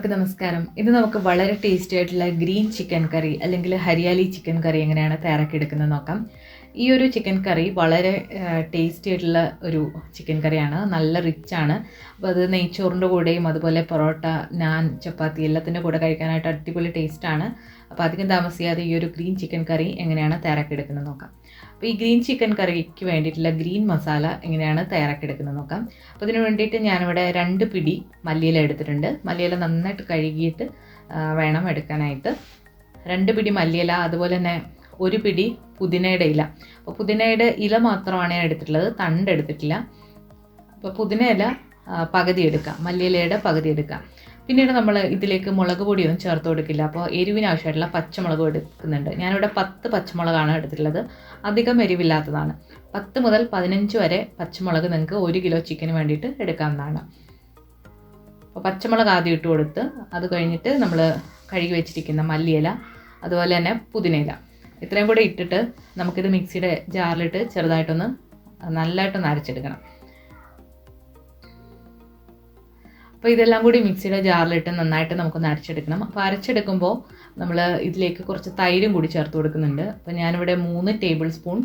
എല്ലാവർക്കും നമസ്കാരം. ഇന്ന് നമുക്ക് വളരെ ടേസ്റ്റി ആയിട്ടുള്ള ഗ്രീൻ ചിക്കൻ കറി അല്ലെങ്കിൽ ഹരിയാലി ചിക്കൻ കറി എങ്ങനെയാണ് തയ്യാറാക്കിയെടുക്കുന്നത് നോക്കാം. ഈ ഒരു ചിക്കൻ കറി വളരെ ടേസ്റ്റി ആയിട്ടുള്ള ഒരു ചിക്കൻ കറിയാണ്. നല്ല റിച്ചാണ്. അപ്പോൾ അത് നെയ്ച്ചോറിൻ്റെ കൂടെയും അതുപോലെ പൊറോട്ട, നാൻ, ചപ്പാത്തി എല്ലാത്തിൻ്റെ കൂടെ കഴിക്കാനായിട്ട് അടിപൊളി ടേസ്റ്റാണ്. അപ്പോൾ അധികം താമസിയാതെ ഈ ഒരു ഗ്രീൻ ചിക്കൻ കറി എങ്ങനെയാണ് തയ്യാറാക്കിയെടുക്കുന്നത് നോക്കാം. അപ്പോൾ ഈ ഗ്രീൻ ചിക്കൻ കറിക്ക് വേണ്ടിയിട്ടുള്ള ഗ്രീൻ മസാല എങ്ങനെയാണ് തയ്യാറാക്കിയെടുക്കുന്നത് നോക്കാം. അപ്പോൾ ഇതിന് വേണ്ടിയിട്ട് ഞാനിവിടെ 2 പിടി മല്ലിയില എടുത്തിട്ടുണ്ട്. മല്ലിയില നന്നായിട്ട് കഴുകിയിട്ട് വേണം എടുക്കാനായിട്ട്. 2 പിടി മല്ലിയില, അതുപോലെ തന്നെ 1 പിടി പുതിനയുടെ ഇല. അപ്പോൾ പുതിനയുടെ ഇല മാത്രമാണ് ഞാൻ എടുത്തിട്ടുള്ളത്, തണ്ട് എടുത്തിട്ടില്ല. അപ്പോൾ പുതിന ഇല പകുതി എടുക്കാം, മല്ലിയിലയുടെ പകുതി എടുക്കാം. പിന്നീട് നമ്മൾ ഇതിലേക്ക് മുളക് പൊടിയൊന്നും ചേർത്ത് കൊടുക്കില്ല. അപ്പോൾ എരിവിന് ആവശ്യമായിട്ടുള്ള പച്ചമുളകും എടുക്കുന്നുണ്ട്. ഞാനിവിടെ 10 പച്ചമുളകാണ് എടുത്തിട്ടുള്ളത്. അധികം എരിവില്ലാത്തതാണ്. 10 മുതൽ 15 വരെ പച്ചമുളക് നിങ്ങൾക്ക് 1 കിലോ ചിക്കന് വേണ്ടിയിട്ട് എടുക്കാവുന്നതാണ്. അപ്പോൾ പച്ചമുളക് ആദ്യം ഇട്ട് കൊടുത്ത് അത് കഴിഞ്ഞിട്ട് നമ്മൾ കഴുകി വെച്ചിരിക്കുന്ന മല്ലിയില, അതുപോലെ തന്നെ പുതിനയില, ഇത്രയും കൂടെ ഇട്ടിട്ട് നമുക്കിത് മിക്സിയുടെ ജാറിലിട്ട് ചെറുതായിട്ടൊന്ന് നല്ലതായിട്ടൊന്ന് അരച്ചെടുക്കണം. അപ്പോൾ ഇതെല്ലാം കൂടി മിക്സിയുടെ ജാറിലിട്ട് നന്നായിട്ട് നമുക്കൊന്ന് അരച്ചെടുക്കണം. അപ്പോൾ അരച്ചെടുക്കുമ്പോൾ നമ്മൾ ഇതിലേക്ക് കുറച്ച് തൈരും കൂടി ചേർത്ത് കൊടുക്കുന്നുണ്ട്. അപ്പോൾ ഞാനിവിടെ 3 ടേബിൾ സ്പൂൺ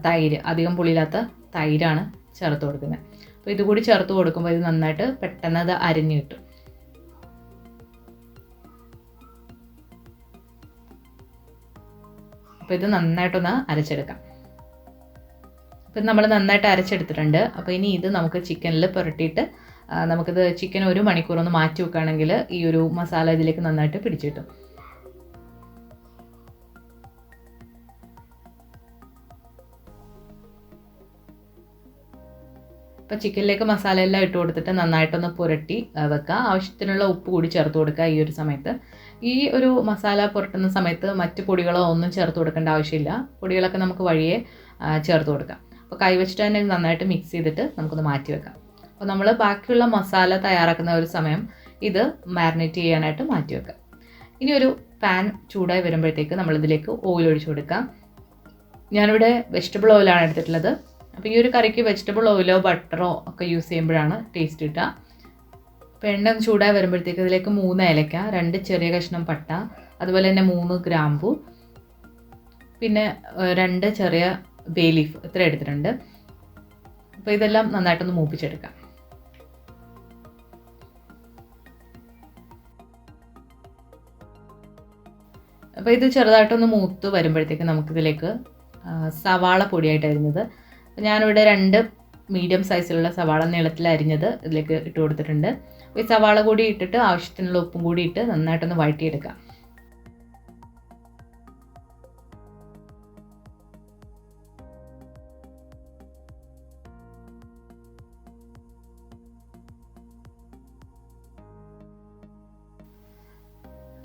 തൈര്, അധികം പുളിയില്ലാത്ത തൈരാണ് ചേർത്ത് കൊടുക്കുന്നത്. അപ്പോൾ ഇതുകൂടി ചേർത്ത് കൊടുക്കുമ്പോൾ ഇത് നന്നായിട്ട് പെട്ടെന്ന് അത് അരിഞ്ഞ് കിട്ടും. അപ്പോൾ ഇത് നന്നായിട്ടൊന്ന് അരച്ചെടുക്കാം. അപ്പോൾ നമ്മൾ നന്നായിട്ട് അരച്ചെടുത്തിട്ടുണ്ട്. അപ്പോൾ ഇനി ഇത് നമുക്ക് ചിക്കനിൽ പുരട്ടിയിട്ട് നമുക്കിത് ചിക്കൻ 1 മണിക്കൂറൊന്ന് മാറ്റി വെക്കുകയാണെങ്കിൽ ഈ ഒരു മസാല ഇതിലേക്ക് നന്നായിട്ട് പിടിച്ചു കിട്ടും. അപ്പോൾ ചിക്കനിലേക്ക് മസാല എല്ലാം ഇട്ട് കൊടുത്തിട്ട് നന്നായിട്ടൊന്ന് പുരട്ടി വെക്കുക. ആവശ്യത്തിനുള്ള ഉപ്പ് കൂടി ചേർത്ത് കൊടുക്കുക. ഈ ഒരു സമയത്ത് ഈ ഒരു മസാല പുരട്ടുന്ന സമയത്ത് മറ്റ് പൊടികളോ ഒന്നും ചേർത്ത് കൊടുക്കേണ്ട ആവശ്യമില്ല. പൊടികളൊക്കെ നമുക്ക് വഴിയെ ചേർത്ത് കൊടുക്കാം. അപ്പോൾ കൈവച്ചിട്ട് തന്നെ നന്നായിട്ട് മിക്സ് ചെയ്തിട്ട് നമുക്കൊന്ന് മാറ്റി വെക്കാം. അപ്പോൾ നമ്മൾ ബാക്കിയുള്ള മസാല തയ്യാറാക്കുന്ന ഒരു സമയം ഇത് മാരിനേറ്റ് ചെയ്യാനായിട്ട് മാറ്റി വെക്കാം. ഇനി ഒരു പാൻ ചൂടായി വരുമ്പോഴത്തേക്ക് നമ്മളിതിലേക്ക് ഓയിൽ ഒഴിച്ചു കൊടുക്കാം. ഞാനിവിടെ വെജിറ്റബിൾ ഓയിലാണ് എടുത്തിട്ടുള്ളത്. അപ്പോൾ ഈ ഒരു കറിക്ക് വെജിറ്റബിൾ ഓയിലോ ബട്ടറോ ഒക്കെ യൂസ് ചെയ്യുമ്പോഴാണ് ടേസ്റ്റ് കിട്ടുക. അപ്പോൾ എണ്ണ ചൂടായി വരുമ്പോഴത്തേക്ക് ഇതിലേക്ക് 3 ഏലക്ക, 2 ചെറിയ കഷ്ണം പട്ട, അതുപോലെ തന്നെ 3 ഗ്രാമ്പു, പിന്നെ 2 ചെറിയ ബേ ലീഫ്, ഇത്ര എടുത്തിട്ടുണ്ട്. അപ്പോൾ ഇതെല്ലാം നന്നായിട്ടൊന്ന് മൂപ്പിച്ചെടുക്കാം. അപ്പോൾ ഇത് ചെറുതായിട്ടൊന്ന് മൂത്ത് വരുമ്പോഴത്തേക്ക് നമുക്കിതിലേക്ക് സവാള പൊടിയായിട്ട് അരിഞ്ഞത്, ഞാനിവിടെ 2 മീഡിയം സൈസിലുള്ള സവാള നീളത്തിൽ അരിഞ്ഞത് ഇതിലേക്ക് ഇട്ട് കൊടുത്തിട്ടുണ്ട്. ഈ സവാള കൂടി ഇട്ടിട്ട് ആവശ്യത്തിനുള്ള ഉപ്പും കൂടി ഇട്ട് നന്നായിട്ടൊന്ന് വഴറ്റിയെടുക്കാം.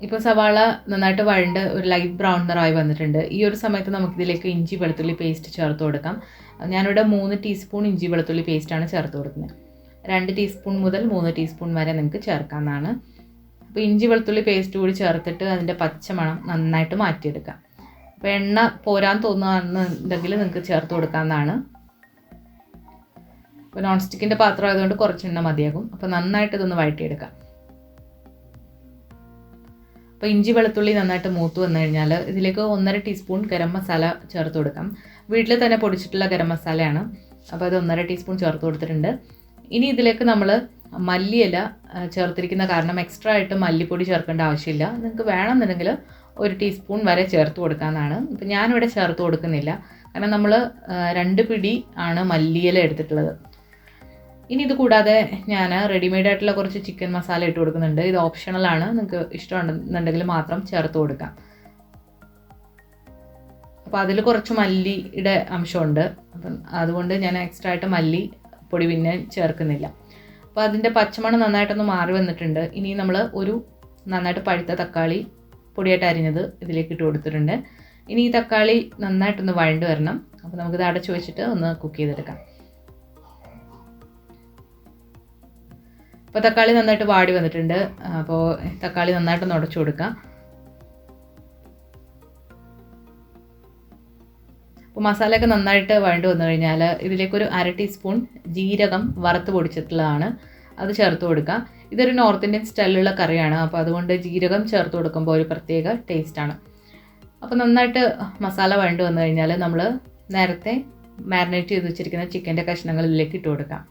ഇപ്പോൾ സവാള നന്നായിട്ട് വഴണ്ട് ഒരു ലൈറ്റ് ബ്രൗൺ നിറമായി വന്നിട്ടുണ്ട്. ഈ ഒരു സമയത്ത് നമുക്കിതിലേക്ക് ഇഞ്ചി വെളുത്തുള്ളി പേസ്റ്റ് ചേർത്ത് കൊടുക്കാം. ഞാനിവിടെ 3 ടീസ്പൂൺ ഇഞ്ചി വെളുത്തുള്ളി പേസ്റ്റാണ് ചേർത്ത് കൊടുക്കുന്നത്. 2 ടീസ്പൂൺ മുതൽ 3 ടീസ്പൂൺ വരെ നിങ്ങൾക്ക് ചേർക്കാവുന്നതാണ്. അപ്പോൾ ഇഞ്ചി വെളുത്തുള്ളി പേസ്റ്റ് കൂടി ചേർത്തിട്ട് അതിൻ്റെ പച്ചമണം നന്നായിട്ട് മാറ്റിയെടുക്കാം. അപ്പോൾ എണ്ണ പോരാൻ തോന്നുകയാണെന്നുണ്ടെങ്കിൽ നിങ്ങൾക്ക് ചേർത്ത് കൊടുക്കാവുന്നതാണ്. അപ്പോൾ നോൺ സ്റ്റിക്കിൻ്റെ പാത്രം ആയതുകൊണ്ട് കുറച്ച് എണ്ണ മതിയാകും. അപ്പോൾ നന്നായിട്ട് ഇതൊന്ന് വഴറ്റിയെടുക്കാം. അപ്പോൾ ഇഞ്ചി വെളുത്തുള്ളി നന്നായിട്ട് മൂത്ത് വന്നു കഴിഞ്ഞാൽ ഇതിലേക്ക് 1.5 ടീസ്പൂൺ ഗരം മസാല ചേർത്ത് കൊടുക്കാം. വീട്ടിൽ തന്നെ പൊടിച്ചിട്ടുള്ള ഗരം മസാലയാണ്. അപ്പോൾ അത് 1.5 ടീസ്പൂൺ ചേർത്ത് കൊടുത്തിട്ടുണ്ട്. ഇനി ഇതിലേക്ക് നമ്മൾ മല്ലിയില ചേർത്തിരിക്കുന്ന കാരണം എക്സ്ട്രാ ആയിട്ട് മല്ലിപ്പൊടി ചേർക്കേണ്ട ആവശ്യമില്ല. നിങ്ങൾക്ക് വേണമെന്നുണ്ടെങ്കിൽ 1 ടീസ്പൂൺ വരെ ചേർത്ത് കൊടുക്കാമെന്നാണ്. ഇപ്പോൾ ഞാനിവിടെ ചേർത്ത് കൊടുക്കുന്നില്ല, കാരണം നമ്മൾ 2 പിടി ആണ് മല്ലിയില എടുത്തിട്ടുള്ളത്. ഇനി ഇത് കൂടാതെ ഞാൻ റെഡിമെയ്ഡ് ആയിട്ടുള്ള കുറച്ച് ചിക്കൻ മസാല ഇട്ട് കൊടുക്കുന്നുണ്ട്. ഇത് ഓപ്ഷണലാണ്, നിങ്ങൾക്ക് ഇഷ്ടമുണ്ടെന്നുണ്ടെങ്കിൽ മാത്രം ചേർത്ത് കൊടുക്കാം. അപ്പോൾ അതിൽ കുറച്ച് മല്ലിയുടെ അംശമുണ്ട്. അപ്പം അതുകൊണ്ട് ഞാൻ എക്സ്ട്രാ ആയിട്ട് മല്ലിപ്പൊടി പിന്നെ ചേർക്കുന്നില്ല. അപ്പോൾ അതിൻ്റെ പച്ചമണം നന്നായിട്ടൊന്ന് മാറി വന്നിട്ടുണ്ട്. ഇനി നമ്മൾ ഒരു നന്നായിട്ട് പഴുത്ത തക്കാളി പൊടിയായിട്ട് അരിഞ്ഞത് ഇതിലേക്ക് ഇട്ട് കൊടുത്തിട്ടുണ്ട്. ഇനി ഈ തക്കാളി നന്നായിട്ടൊന്ന് വഴണ്ട് വരണം. അപ്പോൾ നമുക്കിത് അടച്ചു വെച്ചിട്ട് ഒന്ന് കുക്ക് ചെയ്തെടുക്കാം. അപ്പോൾ തക്കാളി നന്നായിട്ട് വാടി വന്നിട്ടുണ്ട്. അപ്പോൾ തക്കാളി നന്നായിട്ടൊന്ന് ഉടച്ചു കൊടുക്കാം. അപ്പോൾ മസാലയൊക്കെ നന്നായിട്ട് വഴണ്ട് വന്നു കഴിഞ്ഞാൽ ഇതിലേക്കൊരു 1/2 ടീസ്പൂൺ ജീരകം വറുത്ത് പൊടിച്ചിട്ടുള്ളതാണ്, അത് ചേർത്ത് കൊടുക്കാം. ഇതൊരു നോർത്ത് ഇന്ത്യൻ സ്റ്റൈലിലുള്ള കറിയാണ്. അപ്പോൾ അതുകൊണ്ട് ജീരകം ചേർത്ത് കൊടുക്കുമ്പോൾ ഒരു പ്രത്യേക ടേസ്റ്റാണ്. അപ്പോൾ നന്നായിട്ട് മസാല വഴണ്ട് വന്നു കഴിഞ്ഞാൽ നമ്മൾ നേരത്തെ മാരിനേറ്റ് ചെയ്ത് വെച്ചിരിക്കുന്ന ചിക്കൻ്റെ കഷ്ണങ്ങൾ ഇതിലേക്ക് ഇട്ട് കൊടുക്കാം.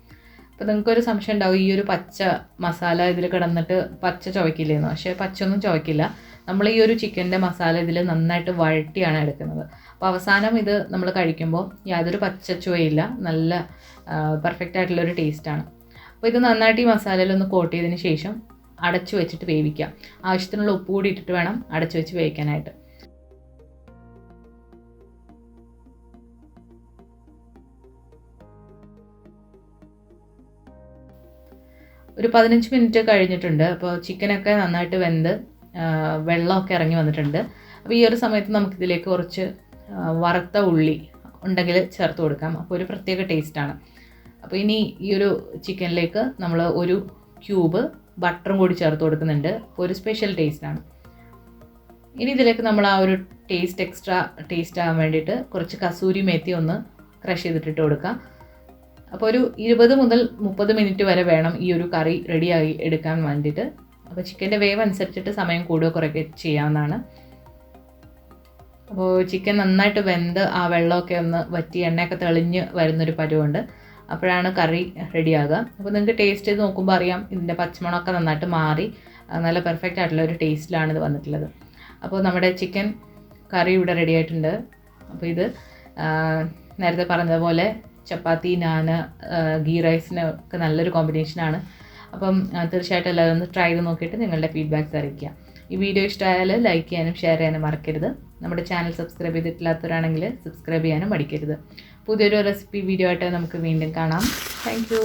അപ്പോൾ നിങ്ങൾക്കൊരു സംശയം ഉണ്ടാവും, ഈ ഒരു പച്ച മസാല ഇതിൽ കിടന്നിട്ട് പച്ച ചുവയ്ക്കില്ലേന്ന്. പക്ഷേ പച്ചയൊന്നും ചുവയ്ക്കില്ല. നമ്മൾ ഈ ഒരു ചിക്കൻ്റെ മസാല ഇതിൽ നന്നായിട്ട് വഴട്ടിയാണ് എടുക്കുന്നത്. അപ്പോൾ അവസാനം ഇത് നമ്മൾ കഴിക്കുമ്പോൾ യാതൊരു പച്ച ചുവയില്ല, നല്ല പെർഫെക്റ്റ് ആയിട്ടുള്ളൊരു ടേസ്റ്റാണ്. അപ്പോൾ ഇത് നന്നായിട്ട് ഈ മസാലയിലൊന്ന് കോട്ട് ചെയ്തതിന് ശേഷം അടച്ചു വെച്ചിട്ട് വേവിക്കാം. ആവശ്യത്തിനുള്ള ഉപ്പ് കൂടി ഇട്ടിട്ട് വേണം അടച്ചു വെച്ച് വേവിക്കാനായിട്ട്. ഒരു 15 മിനിറ്റ് കഴിഞ്ഞിട്ടുണ്ട്. അപ്പോൾ ചിക്കനൊക്കെ നന്നായിട്ട് വെന്ത് വെള്ളമൊക്കെ ഇറങ്ങി വന്നിട്ടുണ്ട്. അപ്പോൾ ഈ ഒരു സമയത്ത് നമുക്കിതിലേക്ക് കുറച്ച് വറുത്ത ഉള്ളി ഉണ്ടെങ്കിൽ ചേർത്ത് കൊടുക്കാം. അപ്പോൾ ഒരു പ്രത്യേക ടേസ്റ്റാണ്. അപ്പോൾ ഇനി ഈ ഒരു ചിക്കനിലേക്ക് നമ്മൾ ഒരു ക്യൂബ് ബട്ടറും കൂടി ചേർത്ത് കൊടുക്കുന്നുണ്ട്. അപ്പോൾ ഒരു സ്പെഷ്യൽ ടേസ്റ്റാണ്. ഇനി ഇതിലേക്ക് നമ്മൾ ആ ഒരു എക്സ്ട്രാ ടേസ്റ്റ് ആകാൻ വേണ്ടിയിട്ട് കുറച്ച് കസൂരി മേത്തി ഒന്ന് ക്രഷ് ചെയ്തിട്ടിട്ട് കൊടുക്കാം. അപ്പോൾ ഒരു 20 മുതൽ 30 മിനിറ്റ് വരെ വേണം ഈ ഒരു കറി റെഡിയായി എടുക്കാൻ വേണ്ടിയിട്ട്. അപ്പോൾ ചിക്കൻ്റെ വേവ് അനുസരിച്ചിട്ട് സമയം കൂടുക കുറയ്ക്കുക ചെയ്യാവുന്നതാണ്. അപ്പോൾ ചിക്കൻ നന്നായിട്ട് വെന്ത് ആ വെള്ളമൊക്കെ ഒന്ന് വറ്റി എണ്ണയൊക്കെ തെളിഞ്ഞ് വരുന്നൊരു പരുവുണ്ട്. അപ്പോഴാണ് കറി റെഡിയാകുക. അപ്പോൾ നിങ്ങൾക്ക് ടേസ്റ്റ് ചെയ്ത് നോക്കുമ്പോൾ അറിയാം ഇതിൻ്റെ പച്ചമണമൊക്കെ നന്നായിട്ട് മാറി നല്ല പെർഫെക്റ്റ് ആയിട്ടുള്ള ഒരു ടേസ്റ്റിലാണ് ഇത് വന്നിട്ടുള്ളത്. അപ്പോൾ നമ്മുടെ ചിക്കൻ കറി ഇവിടെ റെഡി ആയിട്ടുണ്ട്. അപ്പോൾ ഇത് നേരത്തെ പറഞ്ഞതുപോലെ ചപ്പാത്തി, നാന്, ഗീ റൈസിന് ഒക്കെ നല്ലൊരു കോമ്പിനേഷനാണ്. അപ്പം തീർച്ചയായിട്ടും എല്ലാവരും ഒന്ന് ട്രൈ ചെയ്ത് നോക്കിയിട്ട് നിങ്ങളുടെ ഫീഡ്ബാക്ക്സ് അറിയിക്കുക. ഈ വീഡിയോ ഇഷ്ടമായാൽ ലൈക്ക് ചെയ്യാനും ഷെയർ ചെയ്യാനും മറക്കരുത്. നമ്മുടെ ചാനൽ സബ്സ്ക്രൈബ് ചെയ്തിട്ടില്ലാത്തവരാണെങ്കിൽ സബ്സ്ക്രൈബ് ചെയ്യാനും മടിക്കരുത്. പുതിയൊരു റെസിപ്പി വീഡിയോ ആയിട്ട് നമുക്ക് വീണ്ടും കാണാം. Thank you.